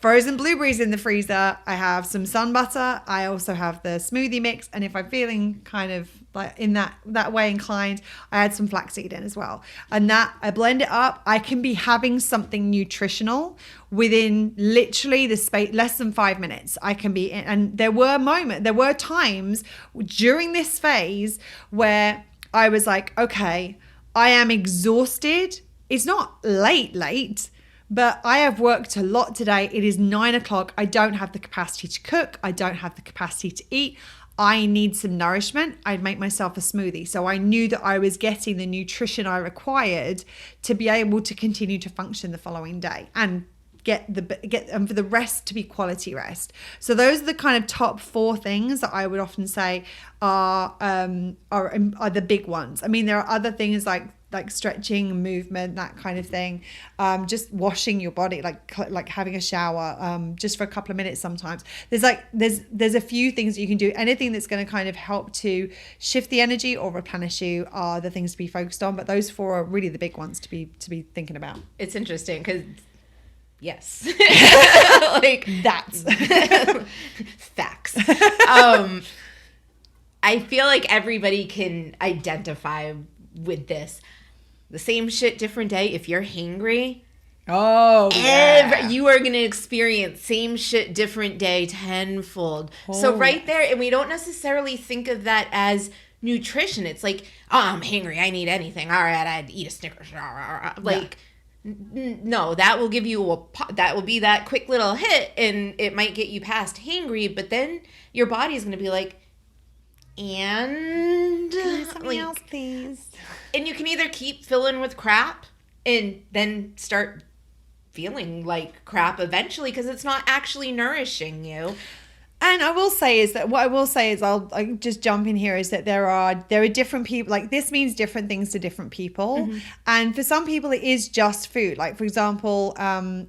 frozen blueberries in the freezer. I have some sun butter. I also have the smoothie mix. And if I'm feeling kind of like in that way inclined, I add some flaxseed in as well. And that I blend it up. I can be having something nutritional within literally the space less than 5 minutes. I can be in, and there were times during this phase where I was like, okay, I am exhausted. It's not late, but I have worked a lot today. It is 9 o'clock. I don't have the capacity to cook. I don't have the capacity to eat. I need some nourishment. I'd make myself a smoothie. So I knew that I was getting the nutrition I required to be able to continue to function the following day and get for the rest to be quality rest. So those are the kind of top 4 things that I would often say are the big ones. I mean, there are other things like stretching, movement, that kind of thing. Just washing your body, like having a shower, just for a couple of minutes. Sometimes there's a few things that you can do. Anything that's going to kind of help to shift the energy or replenish you are the things to be focused on. But those 4 are really the big ones to be thinking about. It's interesting because yes, like that's facts. I feel like everybody can identify with this. The same shit, different day. If you're hangry, you are going to experience same shit, different day tenfold. So right there, and we don't necessarily think of that as nutrition. It's like, oh, I'm hangry. I need anything. All right, I'd eat a Snickers. Like, no, that will give you that will be that quick little hit, and it might get you past hangry. But then your body is going to be like, and something else, please. And you can either keep filling with crap and then start feeling like crap eventually because it's not actually nourishing you. And I will say is that I'll just jump in here is that there are different people. Like this means different things to different people. Mm-hmm. And for some people it is just food. Like for example,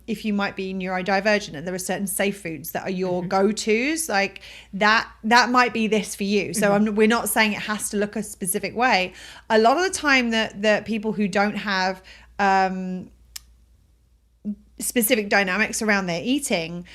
if you might be neurodivergent and there are certain safe foods that are your mm-hmm. go-tos, like that might be this for you. So mm-hmm. We're not saying it has to look a specific way. A lot of the time that people who don't have specific dynamics around their eating,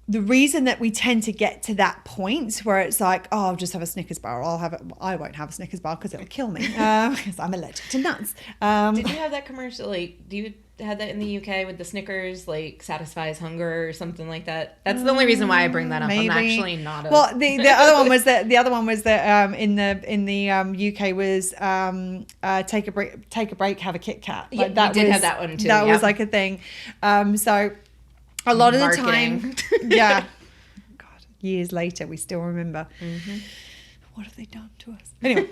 the reason that we tend to get to that point where it's like, oh, I'll just have a Snickers bar, or I won't have a Snickers bar because it'll kill me because I'm allergic to nuts. Did you have that commercial? Like, do you have that in the UK with the Snickers, like satisfies hunger or something like that? That's the only reason why I bring that up. Maybe. I'm actually not. Well, the other one was that in the UK was take a break, have a Kit Kat. Like, yeah, that did have that one too. That was like a thing. So. A lot of the time, yeah. God, years later, we still remember. Mm-hmm. What have they done to us? Anyway,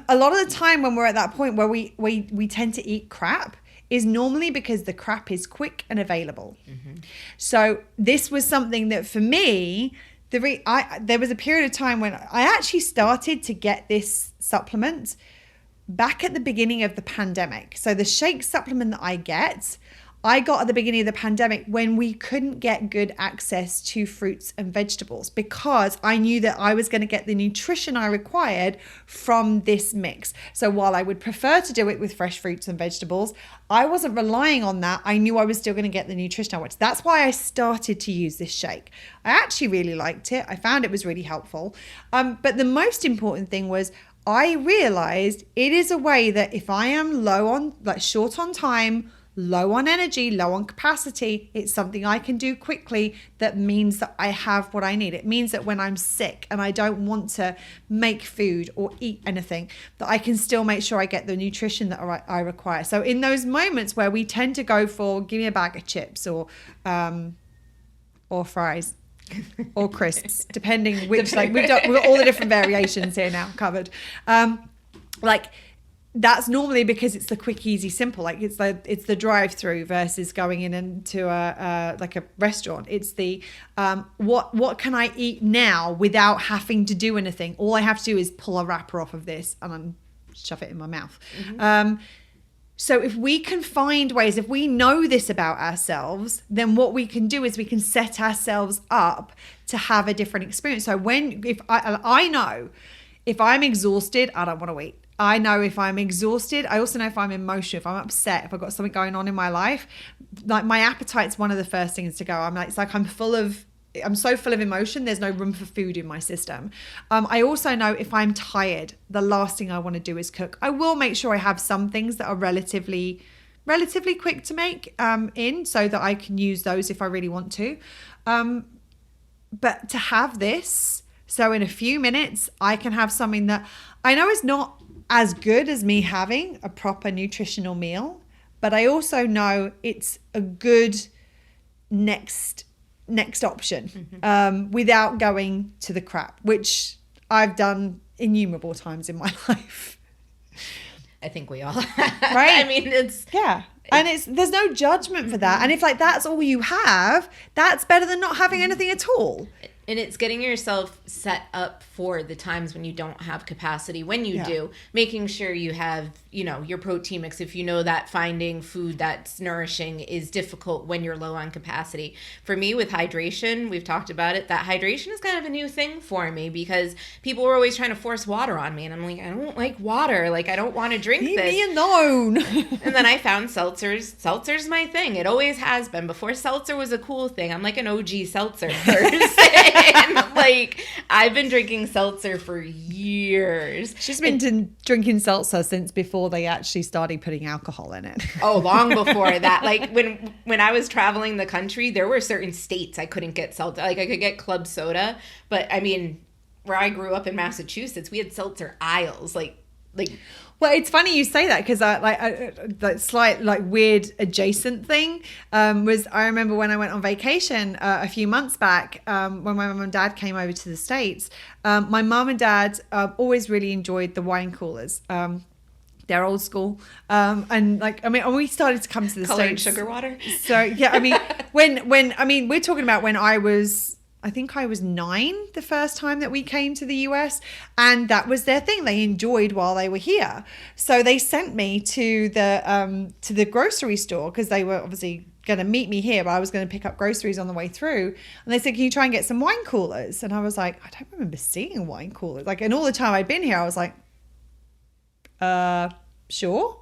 a lot of the time when we're at that point where we tend to eat crap is normally because the crap is quick and available. Mm-hmm. So this was something that for me, there was a period of time when I actually started to get this supplement back at the beginning of the pandemic. So the shake supplement that I got at the beginning of the pandemic when we couldn't get good access to fruits and vegetables because I knew that I was going to get the nutrition I required from this mix. So while I would prefer to do it with fresh fruits and vegetables, I wasn't relying on that. I knew I was still going to get the nutrition I wanted. That's why I started to use this shake. I actually really liked it. I found it was really helpful. But the most important thing was I realized it is a way that if I am short on time, low on energy, low on capacity, it's something I can do quickly that means that I have what I need. It means that when I'm sick and I don't want to make food or eat anything, that I can still make sure I get the nutrition that I require. So in those moments where we tend to go for, give me a bag of chips or fries or crisps, depending which, like we've got all the different variations here now covered. That's normally because it's the quick, easy, simple. Like it's the drive-through versus going into a restaurant. It's the what can I eat now without having to do anything? All I have to do is pull a wrapper off of this and then shove it in my mouth. Mm-hmm. So if we can find ways, if we know this about ourselves, then what we can do is we can set ourselves up to have a different experience. So I know if I'm exhausted, I don't want to eat. I know if I'm exhausted, I also know if I'm emotional, if I'm upset, if I've got something going on in my life, like my appetite's one of the first things to go. I'm like, it's like I'm so full of emotion. There's no room for food in my system. I also know if I'm tired, the last thing I want to do is cook. I will make sure I have some things that are relatively quick to make in, so that I can use those if I really want to. But to have this, so in a few minutes, I can have something that I know is not as good as me having a proper nutritional meal, but I know it's a good next option without going to the crap, which I've done innumerable times in my life. I think we all right? I mean, it's and there's no judgment for that. And if like that's all you have, that's better than not having anything at all. And it's getting yourself set up for the times when you don't have capacity. When you do, making sure you have, your protein mix. If you know that finding food that's nourishing is difficult when you're low on capacity. For me with hydration, we've talked about it, that hydration is kind of a new thing for me because people were always trying to force water on me. And I'm like, I don't like water. Like, I don't want to drink this. Leave me alone. And then I found seltzers. Seltzer's my thing. It always has been. Before seltzer was a cool thing. I'm like an OG seltzer person. Like, I've been drinking seltzer for years. She's been drinking seltzer since before they actually started putting alcohol in it. Oh, long before that. Like, when I was traveling the country, there were certain states I couldn't get seltzer. Like, I could get club soda, but I mean, where I grew up in Massachusetts, we had seltzer aisles. Like. Well, it's funny you say that because that slight like weird adjacent thing was I remember when I went on vacation a few months back when my mum and dad came over to the States. My mum and dad always really enjoyed the wine coolers. They're old school, and when we started to come to the States, sugar water. So yeah, I mean when we're talking about when I think I was 9 the first time that we came to the US, and that was their thing. They enjoyed while they were here. So they sent me to the grocery store because they were obviously going to meet me here, but I was going to pick up groceries on the way through. And they said, can you try and get some wine coolers? And I was like, I don't remember seeing wine coolers. Like, and all the time I'd been here, I was like, sure.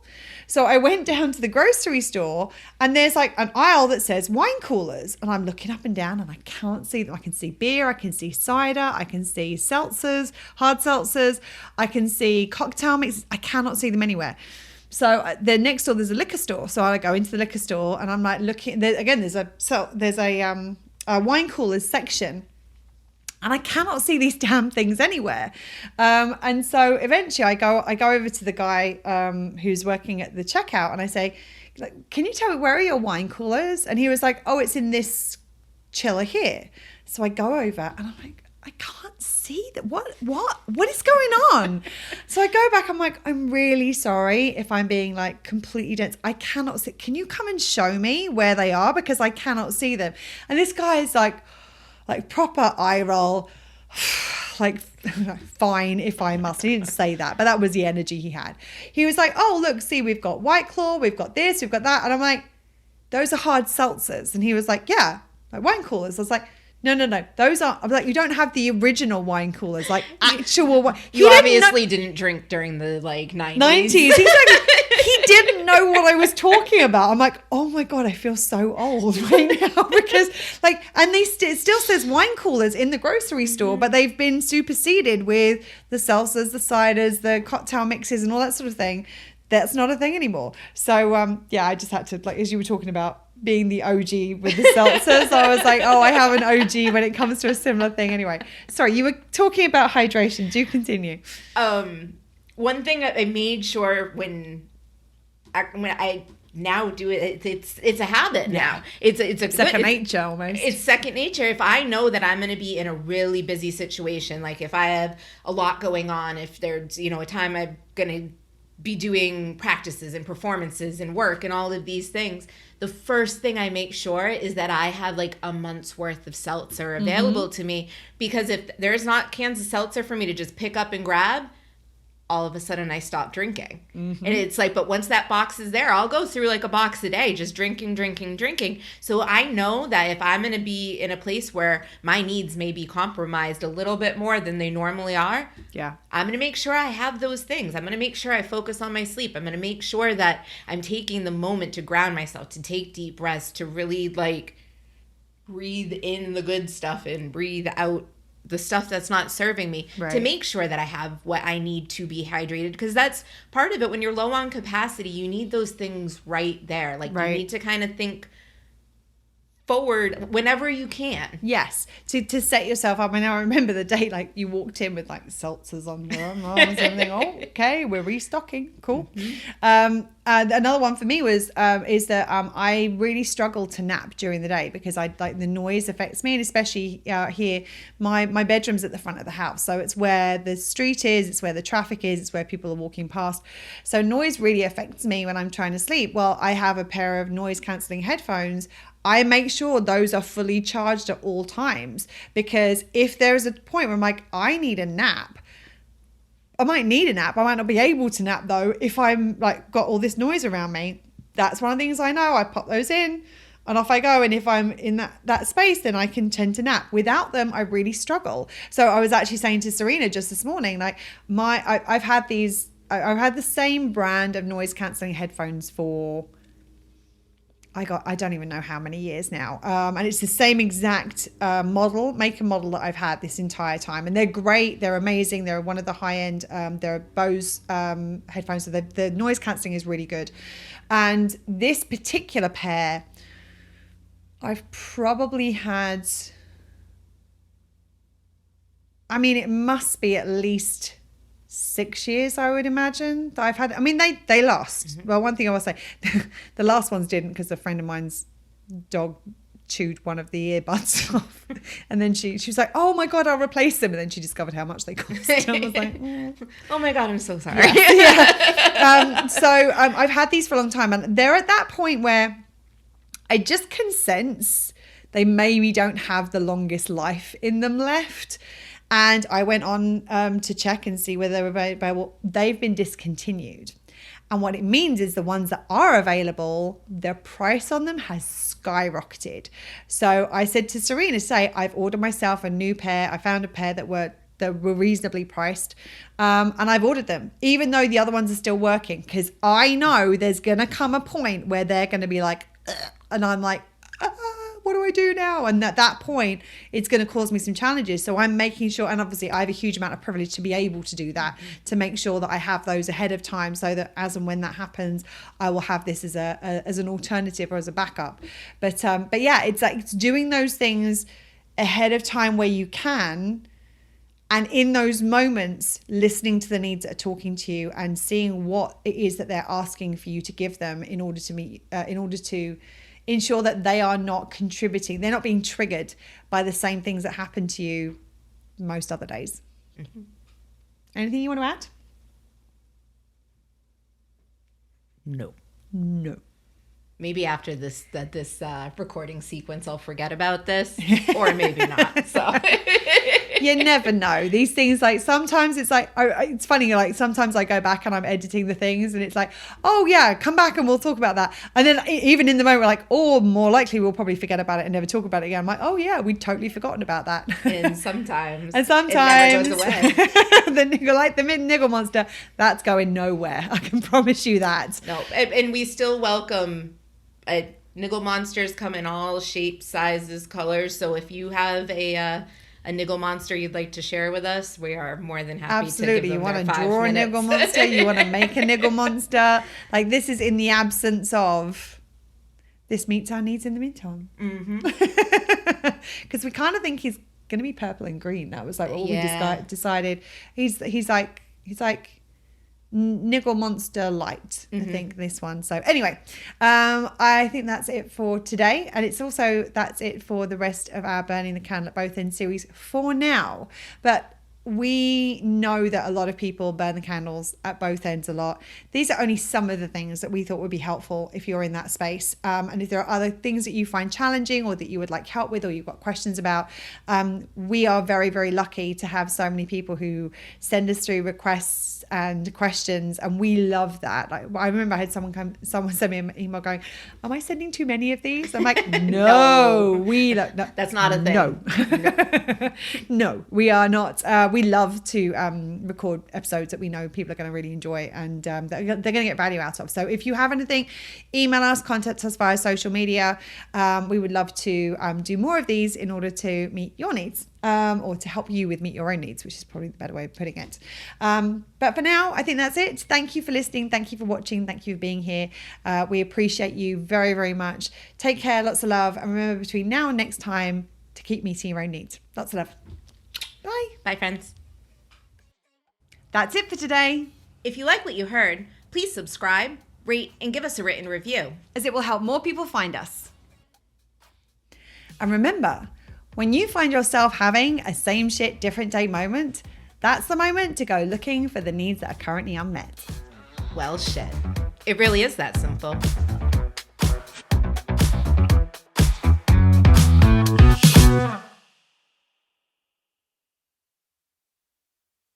So I went down to the grocery store and there's like an aisle that says wine coolers. And I'm looking up and down and I can't see them. I can see beer, I can see cider, I can see seltzers, hard seltzers, I can see cocktail mixes. I cannot see them anywhere. So then next door there's a liquor store. So I go into the liquor store and I'm like looking. There's a wine coolers section. And I cannot see these damn things anywhere. And so eventually I go over to the guy who's working at the checkout and I say, can you tell me where are your wine coolers? And he was like, oh, it's in this chiller here. So I go over and I'm like, I can't see that. What is going on? So I go back. I'm like, I'm really sorry if I'm being like completely dense. I cannot see. Can you come and show me where they are? Because I cannot see them. And this guy is like proper eye roll, like fine if I must. He didn't say that, but that was the energy he had. He was like, oh, look, see, we've got White Claw, we've got this, we've got that. And I'm like, those are hard seltzers. And he was like, yeah, like wine coolers. I was like, no, those aren't. I'm like, you don't have the original wine coolers, like actual wine. You obviously didn't drink during the like 90s. Exactly. He didn't know what I was talking about. I'm like, oh my God, I feel so old right now because like, and it still says wine coolers in the grocery store, but they've been superseded with the seltzers, the ciders, the cocktail mixes and all that sort of thing. That's not a thing anymore. So I just had to, like, as you were talking about being the OG with the seltzers, I was like, oh, I have an OG when it comes to a similar thing. Anyway, sorry, you were talking about hydration. Do continue. One thing I made sure when I now do it, it's a habit now. It's second nature almost. It's second nature. If I know that I'm going to be in a really busy situation, like if I have a lot going on, if there's a time I'm going to be doing practices and performances and work and all of these things, the first thing I make sure is that I have like a month's worth of seltzer available to me, because if there's not cans of seltzer for me to just pick up and grab, all of a sudden I stop drinking. Mm-hmm. And it's like, but once that box is there, I'll go through like a box a day, just drinking. So I know that if I'm going to be in a place where my needs may be compromised a little bit more than they normally are, Yeah. I'm going to make sure I have those things. I'm going to make sure I focus on my sleep. I'm going to make sure that I'm taking the moment to ground myself, to take deep breaths, to really like breathe in the good stuff and breathe out the stuff that's not serving me, Right. to make sure that I have what I need to be hydrated. Because that's part of it. When you're low on capacity, you need those things right there. Like Right. you need to kind of think forward whenever you can. Yes, to set yourself up. And I remember the day like you walked in with like seltzers on your arms and everything. Oh, okay, we're restocking. Cool. Mm-hmm. Another one for me was is that I really struggle to nap during the day because I like the noise affects me, and especially here, my bedroom's at the front of the house, so it's where the street is, it's where the traffic is, it's where people are walking past. So noise really affects me when I'm trying to sleep. Well, I have a pair of noise cancelling headphones. I make sure those are fully charged at all times, because if there's a point where I'm like, I need a nap, I might need a nap. I might not be able to nap though if I'm like got all this noise around me. That's one of the things I know. I pop those in and off I go. And if I'm in that space, then I can tend to nap. Without them, I really struggle. So I was actually saying to Serena just this morning, like I've had the same brand of noise cancelling headphones for I don't even know how many years now. And it's the same exact make and model that I've had this entire time. And they're great. They're amazing. They're one of the high end. They're Bose headphones. So the noise cancelling is really good. And this particular pair, I've probably had, I mean, it must be at least 6 years, I would imagine, that I've had. I mean, they last. Mm-hmm. Well, one thing I will say, the last ones didn't, because a friend of mine's dog chewed one of the earbuds off, and then she was like, "Oh my god, I'll replace them," and then she discovered how much they cost. And I was like, "Oh my god, I'm so sorry." Yeah. I've had these for a long time, and they're at that point where I just can sense they maybe don't have the longest life in them left. And I went on to check and see whether they were available. They've been discontinued. And what it means is the ones that are available, the price on them has skyrocketed. So I said to Serena, I've ordered myself a new pair. I found a pair that were reasonably priced. And I've ordered them, even though the other ones are still working. Because I know there's going to come a point where they're going to be like, ugh, and I'm like, what do I do now? And at that point, it's going to cause me some challenges. So I'm making sure, and obviously I have a huge amount of privilege to be able to do that, to make sure that I have those ahead of time, so that as and when that happens, I will have this as an alternative or as a backup. But yeah, it's like it's doing those things ahead of time where you can. And in those moments, listening to the needs that are talking to you and seeing what it is that they're asking for you to give them in order to ensure that they are not contributing. They're not being triggered by the same things that happen to you most other days. Mm-hmm. Anything you want to add? No. Maybe after this recording sequence, I'll forget about this, or maybe not. So you never know. These things, like sometimes it's like, it's funny. Like sometimes I go back and I'm editing the things, and it's like, oh yeah, come back and we'll talk about that. And then even in the moment, we're like, oh, more likely we'll probably forget about it and never talk about it again. I'm like, oh yeah, we'd totally forgotten about that. And sometimes it never goes away. the niggle monster, that's going nowhere. I can promise you that. No, and we still welcome. Niggle monsters come in all shapes, sizes, colors. So if you have a niggle monster you'd like to share with us, we are more than happy to give them you want to their 5 draw minutes. a niggle monster, you want to make a niggle monster. Like, this is in the absence of this meets our needs in the meantime. Because we kind of think he's going to be purple and green. That was like what we decided. He's like Niggle Monster Light, I think, this one. So anyway, I think that's it for today, and that's it for the rest of our Burning the Candle at Both Ends series for now. But we know that a lot of people burn the candles at both ends a lot. These are only some of the things that we thought would be helpful if you're in that space. And if there are other things that you find challenging or that you would like help with or you've got questions about, we are very, very lucky to have so many people who send us through requests and questions, and we love that. Like, I remember I had someone send me an email going, "Am I sending too many of these?" I'm like, "No, no, that's not a thing. No, we are not. We love to record episodes that we know people are going to really enjoy and they're going to get value out of. So if you have anything, email us, contact us via social media. We would love to do more of these in order to meet your needs. Or to help you with meet your own needs, which is probably the better way of putting it. But for now, I think that's it. Thank you for listening. Thank you for watching. Thank you for being here. We appreciate you very, very much. Take care. Lots of love. And remember, between now and next time, to keep meeting your own needs. Lots of love. Bye. Bye, friends. That's it for today. If you like what you heard, please subscribe, rate, and give us a written review, as it will help more people find us. And remember, when you find yourself having a same shit, different day moment, that's the moment to go looking for the needs that are currently unmet. Well, shit. It really is that simple.